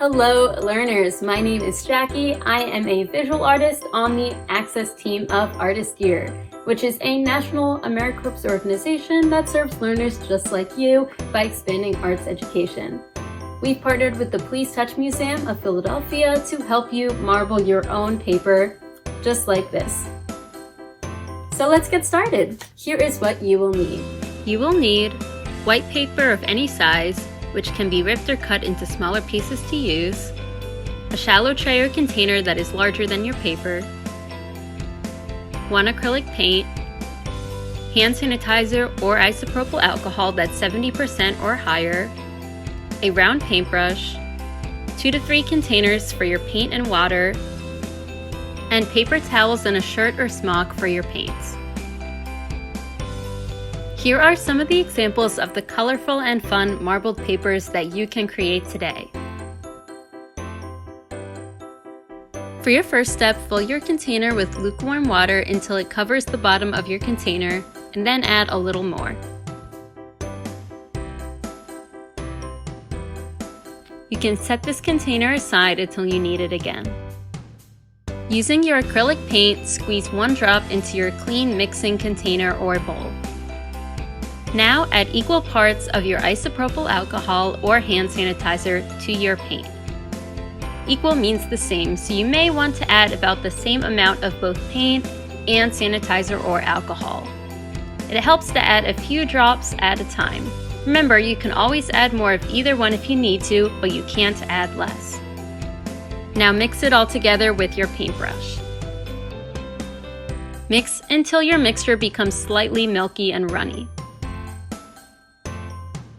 Hello learners, my name is Jackie. I am a visual artist on the Access team of ArtistYear, which is a national AmeriCorps organization that serves learners just like you by expanding arts education. We've partnered with the Please Touch Museum of Philadelphia to help you marble your own paper just like this. So let's get started. Here is what you will need. You will need white paper of any size, which can be ripped or cut into smaller pieces to use, a shallow tray or container that is larger than your paper, 1 acrylic paint, hand sanitizer or isopropyl alcohol that's 70% or higher, a round paintbrush, 2 to 3 containers for your paint and water, and paper towels and a shirt or smock for your paints. Here are some of the examples of the colorful and fun marbled papers that you can create today. For your first step, fill your container with lukewarm water until it covers the bottom of your container, and then add a little more. You can set this container aside until you need it again. Using your acrylic paint, squeeze 1 drop into your clean mixing container or bowl. Now add equal parts of your isopropyl alcohol or hand sanitizer to your paint. Equal means the same, so you may want to add about the same amount of both paint and sanitizer or alcohol. It helps to add a few drops at a time. Remember, you can always add more of either one if you need to, but you can't add less. Now mix it all together with your paintbrush. Mix until your mixture becomes slightly milky and runny.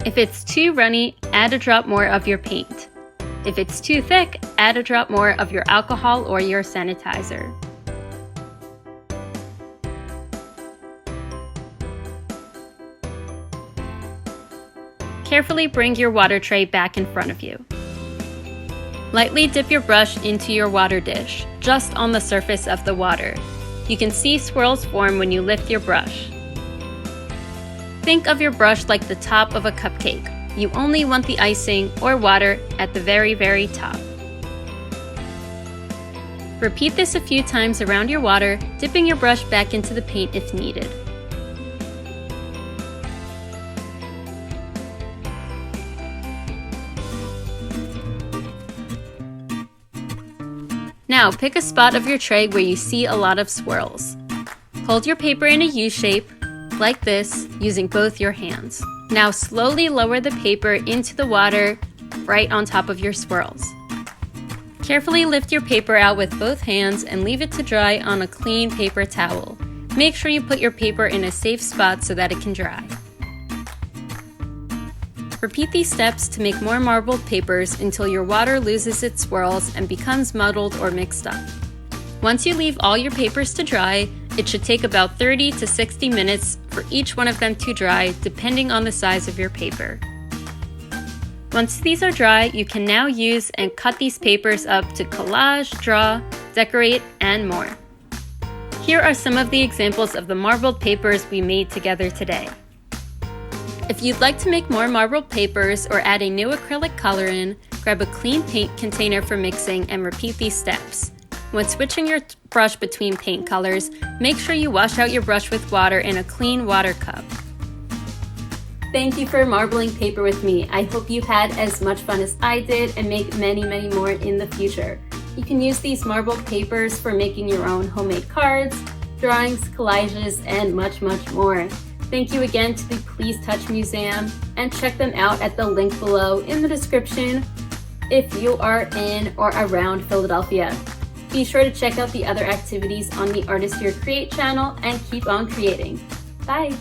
If it's too runny, add a drop more of your paint. If it's too thick, add a drop more of your alcohol or your sanitizer. Carefully bring your water tray back in front of you. Lightly dip your brush into your water dish, just on the surface of the water. You can see swirls form when you lift your brush. Think of your brush like the top of a cupcake. You only want the icing or water at the very top. Repeat this a few times around your water, dipping your brush back into the paint if needed. Now pick a spot of your tray where you see a lot of swirls. Hold your paper in a U shape, like this, using both your hands. Now slowly lower the paper into the water right on top of your swirls. Carefully lift your paper out with both hands and leave it to dry on a clean paper towel. Make sure you put your paper in a safe spot so that it can dry. Repeat these steps to make more marbled papers until your water loses its swirls and becomes muddled or mixed up. Once you leave all your papers to dry, it should take about 30 to 60 minutes for each one of them to dry, depending on the size of your paper. Once these are dry, you can now use and cut these papers up to collage, draw, decorate, and more. Here are some of the examples of the marbled papers we made together today. If you'd like to make more marbled papers or add a new acrylic color in, grab a clean paint container for mixing and repeat these steps. When switching your brush between paint colors, make sure you wash out your brush with water in a clean water cup. Thank you for marbling paper with me. I hope you've had as much fun as I did and make many more in the future. You can use these marbled papers for making your own homemade cards, drawings, collages, and much more. Thank you again to the Please Touch Museum, and check them out at the link below in the description if you are in or around Philadelphia. Be sure to check out the other activities on the ArtistYear Create channel and keep on creating. Bye!